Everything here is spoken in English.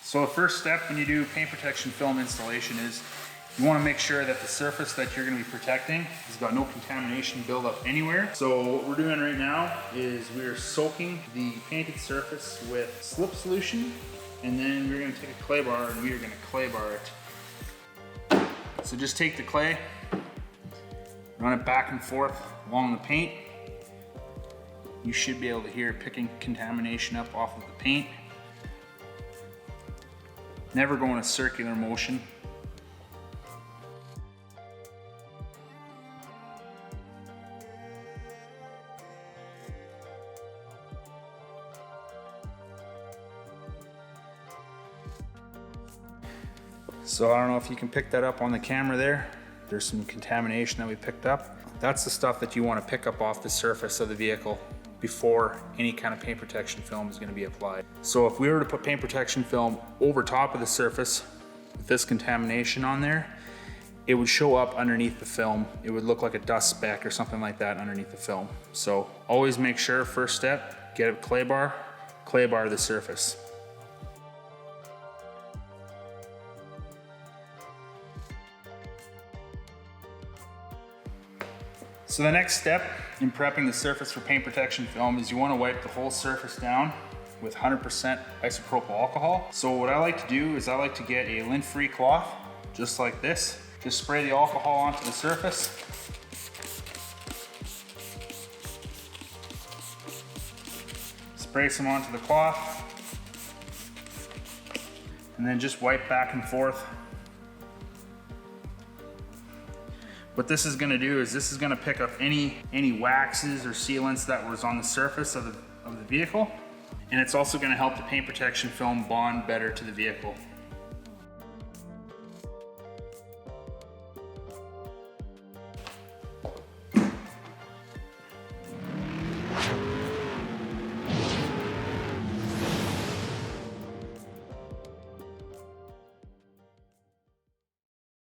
So the first step when you do paint protection film installation is you want to make sure that the surface that you're going to be protecting has got no contamination buildup anywhere. So what we're doing right now is we're soaking the painted surface with slip solution, and then we're going to take a clay bar and we are going to clay bar it. So just take the clay, run it back and forth along the paint. You should be able to hear it picking contamination up off of the paint. Never go in a circular motion. So I don't know if you can pick that up on the camera there. There's some contamination that we picked up. That's the stuff that you want to pick up off the surface of the vehicle before any kind of paint protection film is going to be applied. So if we were to put paint protection film over top of the surface with this contamination on there, it would show up underneath the film. It would look like a dust speck or something like that underneath the film. So always make sure, first step, get a clay bar the surface. So the next step in prepping the surface for paint protection film is you want to wipe the whole surface down with 100% isopropyl alcohol. So what I like to do is I like to get a lint-free cloth, just like this. Just spray the alcohol onto the surface. Spray some onto the cloth. And then just wipe back and forth. What this is going to do is this is going to pick up any waxes or sealants that was on the surface of the vehicle, and it's also going to help the paint protection film bond better to the vehicle.